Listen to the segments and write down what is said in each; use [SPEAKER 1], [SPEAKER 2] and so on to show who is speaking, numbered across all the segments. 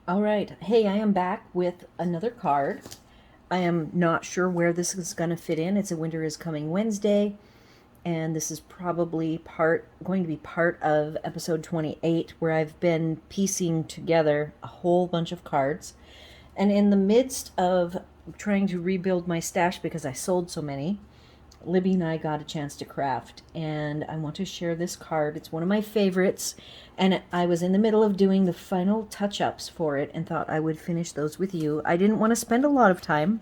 [SPEAKER 1] All right. Hey, I am back with another card. I am not sure where this is going to fit in. It's a Winter is Coming Wednesday, and this is probably going to be part of episode 28, where I've been piecing together a whole bunch of cards. And in the midst of trying to rebuild my stash because I sold so many, Libby and I got a chance to craft, and I want to share this card. It's one of my favorites, and I was in the middle of doing the final touch-ups for it and thought I would finish those with you. I didn't want to spend a lot of time.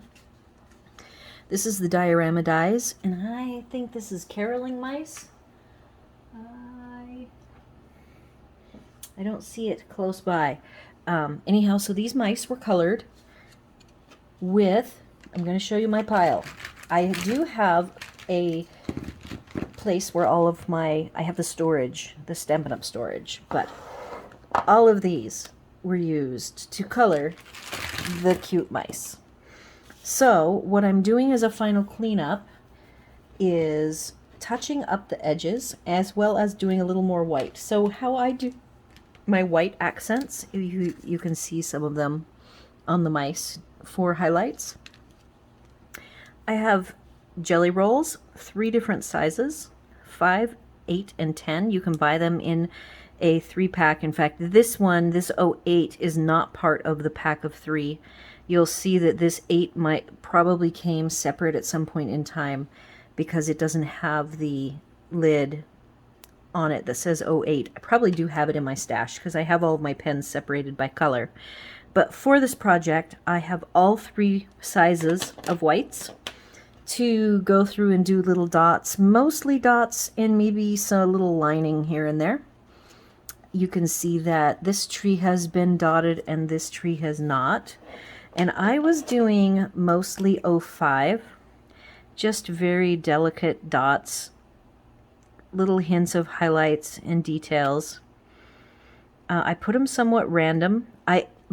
[SPEAKER 1] This is the diorama dies, and I think this is caroling mice. I don't see it close by. Anyhow, so these mice were colored with, I'm going to show you my pile. I do have a place where all of I have the storage, the Stampin' Up storage, but all of these were used to color the cute mice. So what I'm doing as a final cleanup is touching up the edges as well as doing a little more white. So how I do my white accents, you can see some of them on the mice for highlights. I have jelly rolls, 3 different sizes, 5, 8, and 10. You can buy them in a 3-pack. In fact, this one, this 08, is not part of the pack of 3. You'll see that this 8 probably came separate at some point in time because it doesn't have the lid on it that says 08. I probably do have it in my stash because I have all of my pens separated by color. But for this project, I have all 3 sizes of whites to go through and do little dots, mostly dots and maybe some little lining here and there. You can see that this tree has been dotted and this tree has not. And I was doing mostly 05, just very delicate dots, little hints of highlights and details. I put them somewhat random.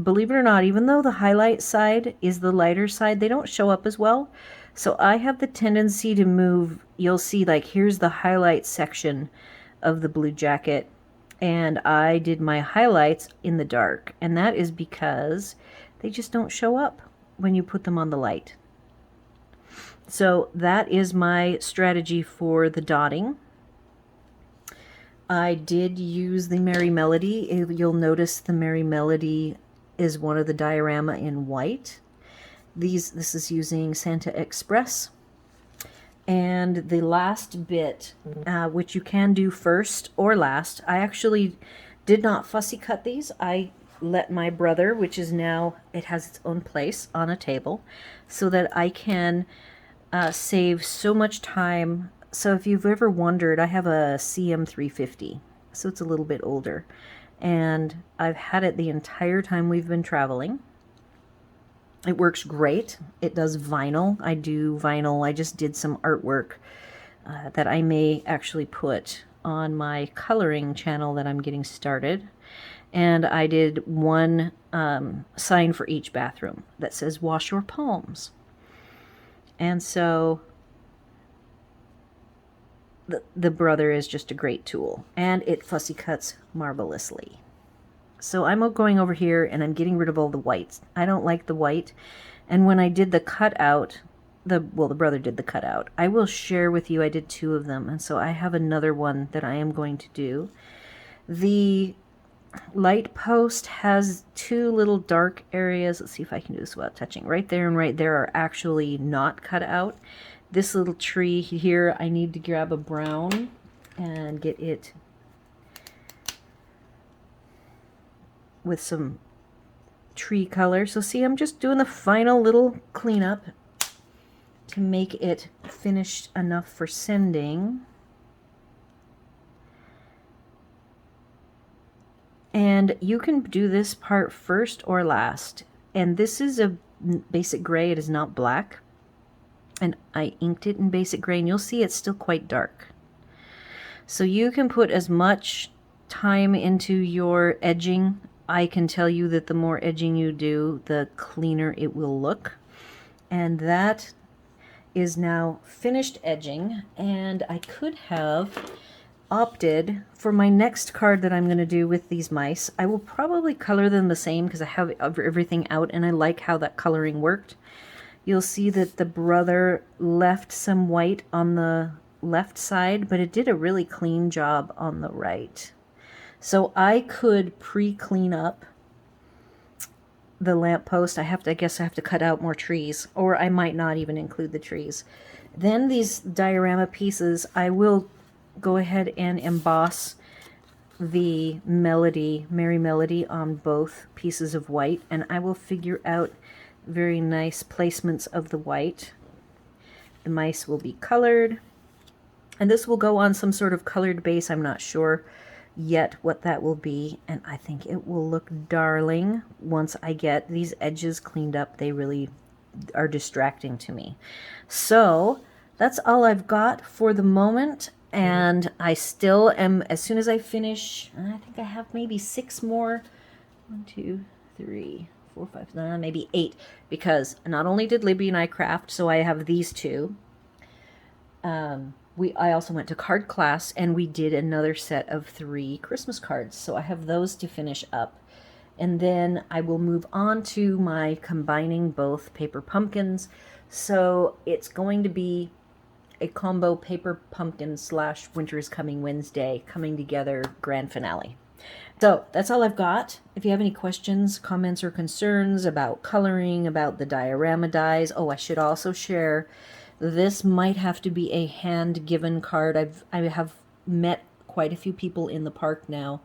[SPEAKER 1] Believe it or not, even though the highlight side is the lighter side, they don't show up as well. So I have the tendency to move, you'll see like here's the highlight section of the blue jacket, and I did my highlights in the dark, and that is because they just don't show up when you put them on the light. So that is my strategy for the dotting. I did use the Merry Melody. You'll notice the Merry Melody is one of the diorama in white. This is using Santa Express. And the last bit, which you can do first or last, I actually did not fussy cut these. I let my brother, which is now, it has its own place on a table, so that I can save so much time. So if you've ever wondered, I have a CM350, so it's a little bit older. And I've had it the entire time we've been traveling. It works great. It does vinyl. I do vinyl. I just did some artwork that I may actually put on my coloring channel that I'm getting started. And I did one sign for each bathroom that says wash your palms. And so the brother is just a great tool, and it fussy cuts marvelously. So I'm going over here and I'm getting rid of all the whites. I don't like the white. And when I did the cutout, the brother did the cutout. I will share with you, I did 2 of them. And so I have another one that I am going to do. The light post has 2 little dark areas. Let's see if I can do this without touching. Right there and right there are actually not cut out. This little tree here, I need to grab a brown and get it with some tree color. So see, I'm just doing the final little cleanup to make it finished enough for sending. And you can do this part first or last. And this is a basic gray, it is not black. And I inked it in basic gray, and you'll see it's still quite dark. So you can put as much time into your edging. I can tell you that the more edging you do, the cleaner it will look. And that is now finished edging, and I could have opted for my next card that I'm going to do with these mice. I will probably color them the same because I have everything out and I like how that coloring worked. You'll see that the brother left some white on the left side, but it did a really clean job on the right. So I could pre-clean up the lamppost. I guess I have to cut out more trees, or I might not even include the trees. Then these diorama pieces, I will go ahead and emboss the melody, Merry Melody, on both pieces of white, and I will figure out very nice placements of the white. The mice will be colored, and this will go on some sort of colored base. I'm not sure yet what that will be, and I think it will look darling once I get these edges cleaned up. They really are distracting to me. So that's all I've got for the moment, and I still am, as soon as I finish, I think I have maybe 6 more, 1, 2, 3, 4, 5, maybe 8, because not only did Libby and I craft, so I have these 2. I also went to card class and we did another set of 3 Christmas cards, so I have those to finish up. And then I will move on to my combining both paper pumpkins. So it's going to be a combo paper pumpkin / Winter is Coming Wednesday coming together grand finale. So that's all I've got. If you have any questions, comments, or concerns about coloring, about the diorama dies, oh, I should also share, this might have to be a hand-given card. I have met quite a few people in the park now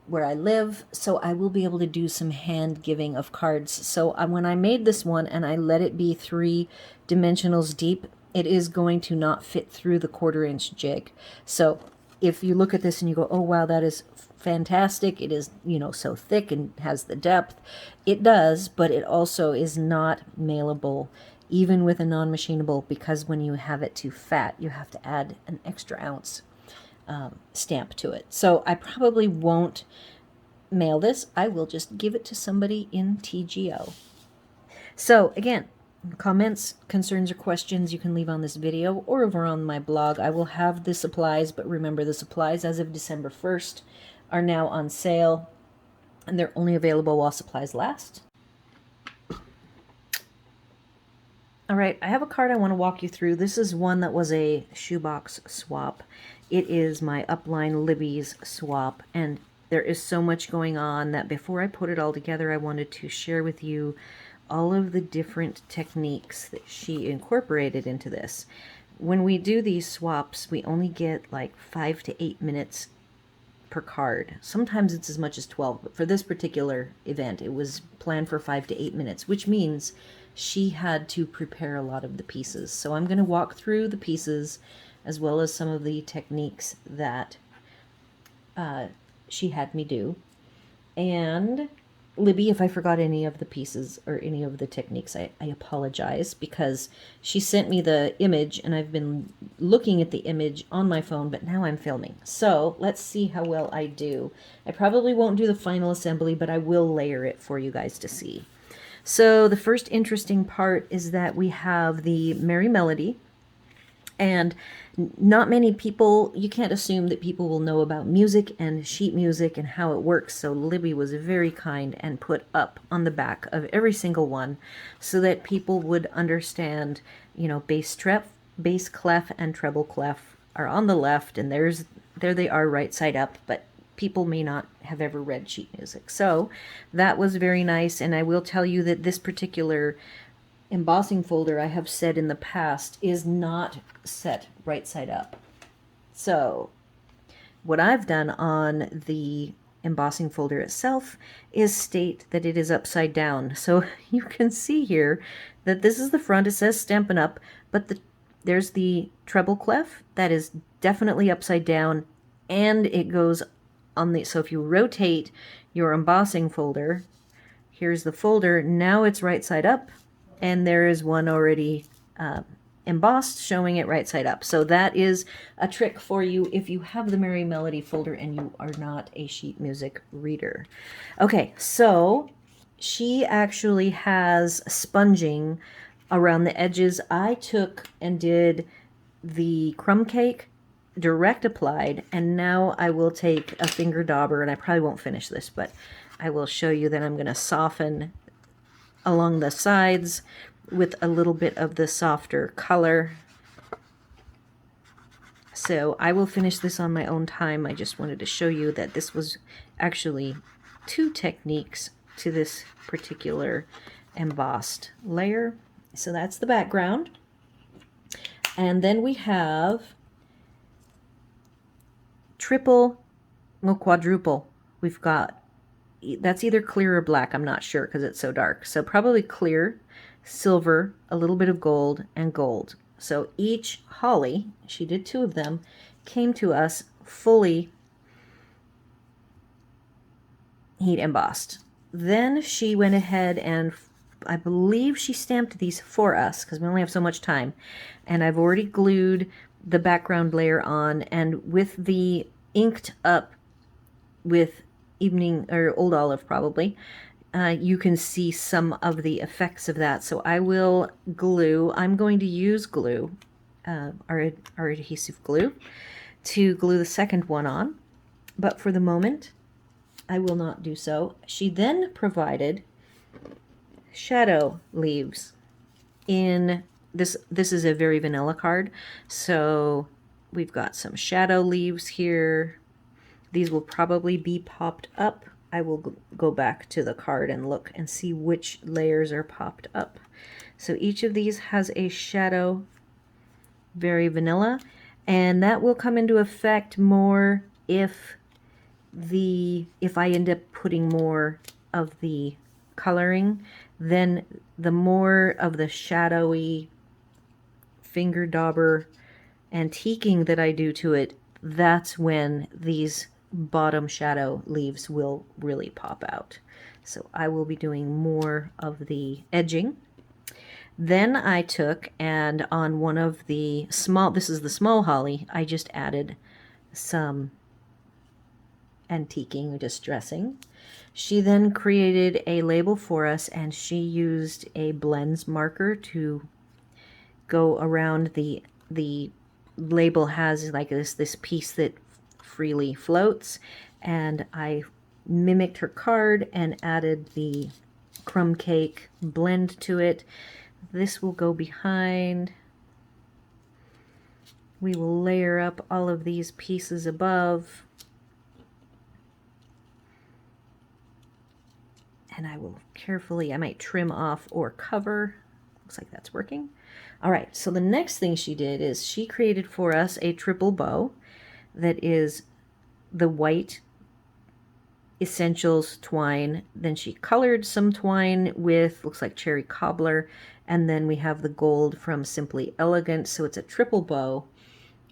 [SPEAKER 1] where I live, so I will be able to do some hand giving of cards. So when I made this one and I let it be 3 dimensionals deep, it is going to not fit through the 1/4-inch jig. So if you look at this and you go, oh wow, that is fantastic, it is, you know, so thick and has the depth, it does, but it also is not mailable even with a non-machinable, because when you have it too fat, you have to add an extra ounce stamp to it. So I probably won't mail this. I will just give it to somebody in TGO. So again, comments, concerns, or questions you can leave on this video or over on my blog. I will have the supplies, but remember, the supplies as of December 1st are now on sale, and they're only available while supplies last. All right, I have a card I want to walk you through. This is one that was a shoebox swap. It is my upline Libby's swap, and there is so much going on that before I put it all together, I wanted to share with you all of the different techniques that she incorporated into this. When we do these swaps, we only get like 5 to 8 minutes per card. Sometimes it's as much as 12, but for this particular event, it was planned for 5 to 8 minutes, which means she had to prepare a lot of the pieces. So I'm going to walk through the pieces as well as some of the techniques that she had me do. And Libby, if I forgot any of the pieces or any of the techniques, I apologize, because she sent me the image and I've been looking at the image on my phone, but now I'm filming. So let's see how well I do. I probably won't do the final assembly, but I will layer it for you guys to see. So the first interesting part is that we have the Merry Melody, and not many people, you can't assume that people will know about music and sheet music and how it works, so Libby was very kind and put up on the back of every single one so that people would understand, you know, bass clef and treble clef are on the left, and there they are right side up, but people may not have ever read sheet music. So that was very nice, and I will tell you that this particular embossing folder, I have said in the past, is not set right side up. So what I've done on the embossing folder itself is state that it is upside down. So you can see here that this is the front. It says Stampin' Up, but there's the treble clef that is definitely upside down, and it goes on the, so if you rotate your embossing folder, here's the folder, now it's right side up, and there is one already embossed showing it right side up. So that is a trick for you if you have the Merry Melody folder and you are not a sheet music reader. Okay, so she actually has sponging around the edges. I took and did the crumb cake direct applied, and now I will take a finger dauber, and I probably won't finish this, but I will show you that I'm going to soften along the sides with a little bit of the softer color. So I will finish this on my own time. I just wanted to show you that this was actually 2 techniques to this particular embossed layer. So that's the background. And then we have triple, no, quadruple. We've got, that's either clear or black, I'm not sure because it's so dark. So probably clear, silver, a little bit of gold, and gold. So each holly, she did 2 of them, came to us fully heat embossed. Then she went ahead and I believe she stamped these for us because we only have so much time. And I've already glued the background layer on, and with the inked up with evening or old olive probably, you can see some of the effects of that. So I will glue. I'm going to use glue, our adhesive glue, to glue the second one on. But for the moment, I will not do so. She then provided shadow leaves in this. This is a very vanilla card. So we've got some shadow leaves here. These will probably be popped up. I will go back to the card and look and see which layers are popped up. So each of these has a shadow, very vanilla, and that will come into effect more if I end up putting more of the coloring, then the more of the shadowy finger dauber antiquing that I do to it, that's when these bottom shadow leaves will really pop out. So I will be doing more of the edging. Then I took and on one of the small, this is the small holly, I just added some antiquing, distressing. She then created a label for us, and she used a blends marker to go around the label. Has like this piece that freely floats, and I mimicked her card and added the crumb cake blend to it. This will go behind. We will layer up all of these pieces above, and I will carefully, I might trim off or cover. Looks like that's working. All right, so the next thing she did is she created for us a triple bow that is the white essentials twine. Then she colored some twine with, looks like cherry cobbler, and then we have the gold from Simply Elegant. So it's a triple bow.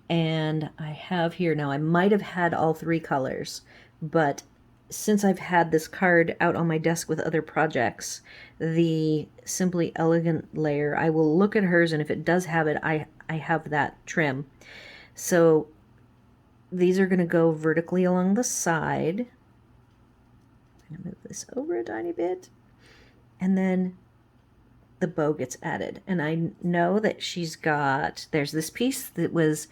[SPEAKER 1] And I have here, now I might have had all 3 colors, but since I've had this card out on my desk with other projects, the Simply Elegant layer, I will look at hers, and if it does have it, I have that trim. So these are going to go vertically along the side. I'm going to move this over a tiny bit, and then the bow gets added. And I know that she's got, there's this piece that was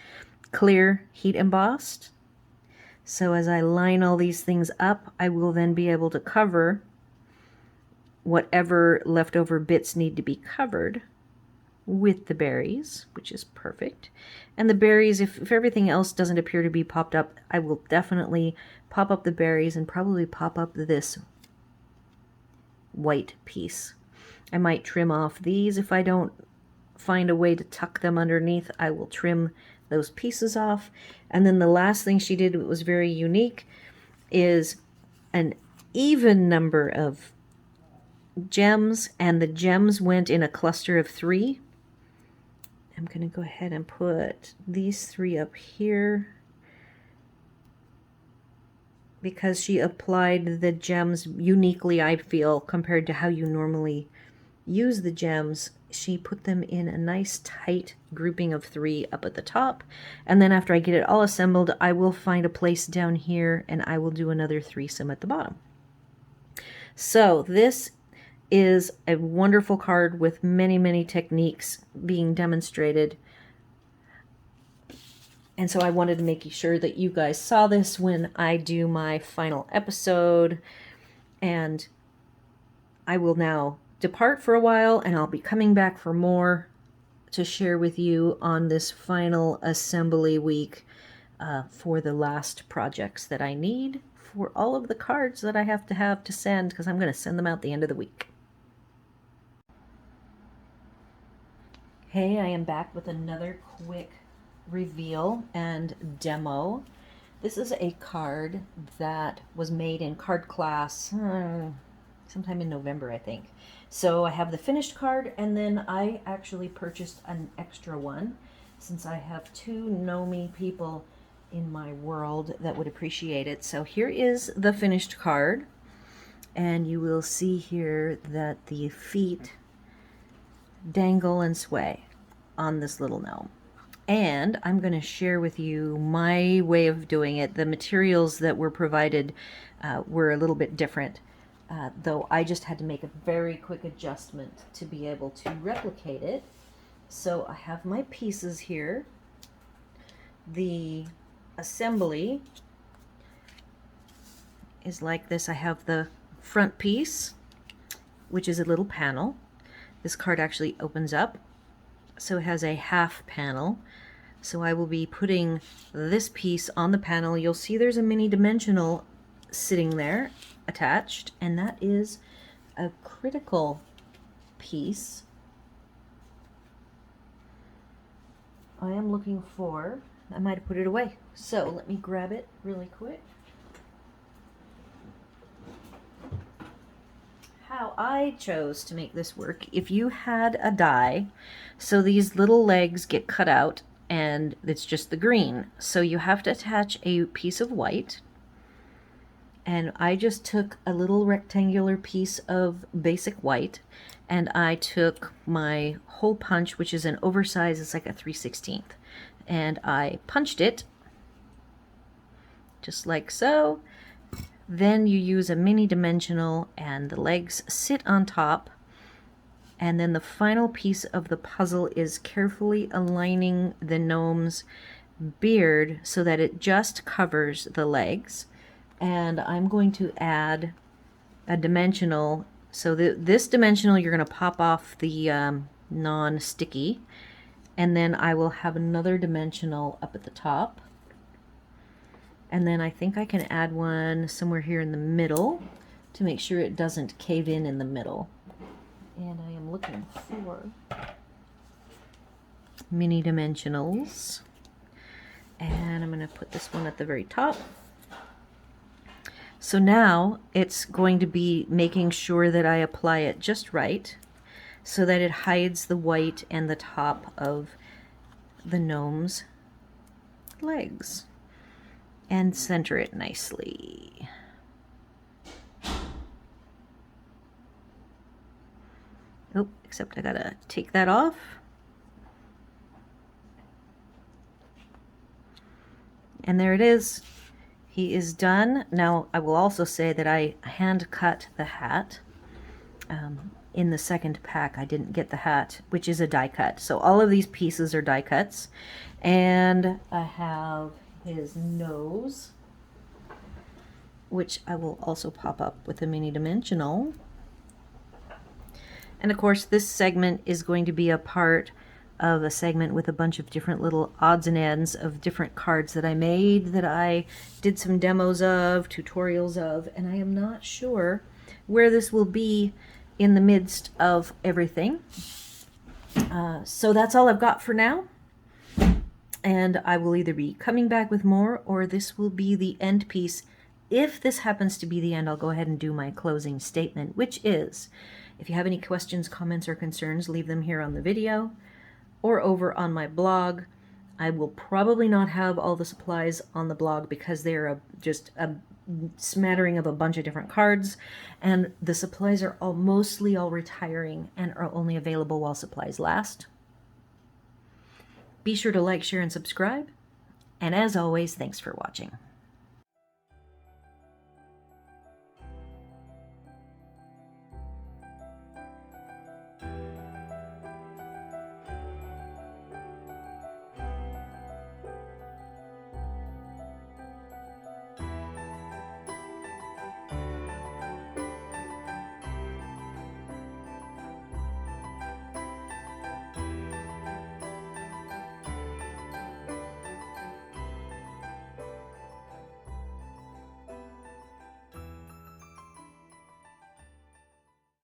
[SPEAKER 1] clear heat embossed. So as I line all these things up, I will then be able to cover whatever leftover bits need to be covered with the berries, which is perfect. And the berries, if everything else doesn't appear to be popped up, I will definitely pop up the berries and probably pop up this white piece. I might trim off these if I don't find a way to tuck them underneath. I will trim those pieces off. And then the last thing she did, that was very unique, is an even number of gems, and the gems went in a cluster of 3. I'm going to go ahead and put these 3 up here because she applied the gems uniquely, I feel, compared to how you normally use the gems. She put them in a nice tight grouping of 3 up at the top, and then after I get it all assembled, I will find a place down here and I will do another threesome at the bottom. So this is a wonderful card with many, many techniques being demonstrated. And so I wanted to make sure that you guys saw this when I do my final episode. And I will now depart for a while, and I'll be coming back for more to share with you on this final assembly week for the last projects that I need for all of the cards that I have to send, because I'm going to send them out the end of the week. Hey, I am back with another quick reveal and demo. This is a card that was made in card class sometime in November, I think. So I have the finished card, and then I actually purchased an extra one since I have 2 know-me people in my world that would appreciate it. So here is the finished card, and you will see here that the feet dangle and sway on this little gnome. And I'm going to share with you my way of doing it. The materials that were provided were a little bit different, though I just had to make a very quick adjustment to be able to replicate it. So I have my pieces here. The assembly is like this. I have the front piece, which is a little panel. This card actually opens up, so it has a half panel. So I will be putting this piece on the panel. You'll see there's a mini dimensional sitting there attached, and that is a critical piece. I am looking for, I might have put it away, so let me grab it really quick. How I chose to make this work, if you had a die, so these little legs get cut out and it's just the green, so you have to attach a piece of white, and I just took a little rectangular piece of basic white, and I took my hole punch, which is an oversized, it's like a 3/16, and I punched it just like so. Then you use a mini dimensional, and the legs sit on top, and then the final piece of the puzzle is carefully aligning the gnome's beard so that it just covers the legs. And I'm going to add a dimensional. So this dimensional, you're going to pop off the non-sticky, and then I will have another dimensional up at the top. And then I think I can add one somewhere here in the middle to make sure it doesn't cave in the middle. And I am looking for mini dimensionals. And I'm going to put this one at the very top. So now it's going to be making sure that I apply it just right so that it hides the white and the top of the gnome's legs. And center it nicely. Oh, except I gotta take that off. And there it is. He is done. Now, I will also say that I hand cut the hat. In the second pack, I didn't get the hat, which is a die cut. So all of these pieces are die cuts. And I have his nose, which I will also pop up with a mini dimensional. And of course, this segment is going to be a part of a segment with a bunch of different little odds and ends of different cards that I made, that I did some demos of, tutorials of, and I am not sure where this will be in the midst of everything. So that's all I've got for now. And I will either be coming back with more, or this will be the end piece. If this happens to be the end, I'll go ahead and do my closing statement, which is, if you have any questions, comments, or concerns, leave them here on the video or over on my blog. I will probably not have all the supplies on the blog because they're just a smattering of a bunch of different cards, and the supplies are mostly all retiring and are only available while supplies last. Be sure to like, share, and subscribe. And as always, thanks for watching.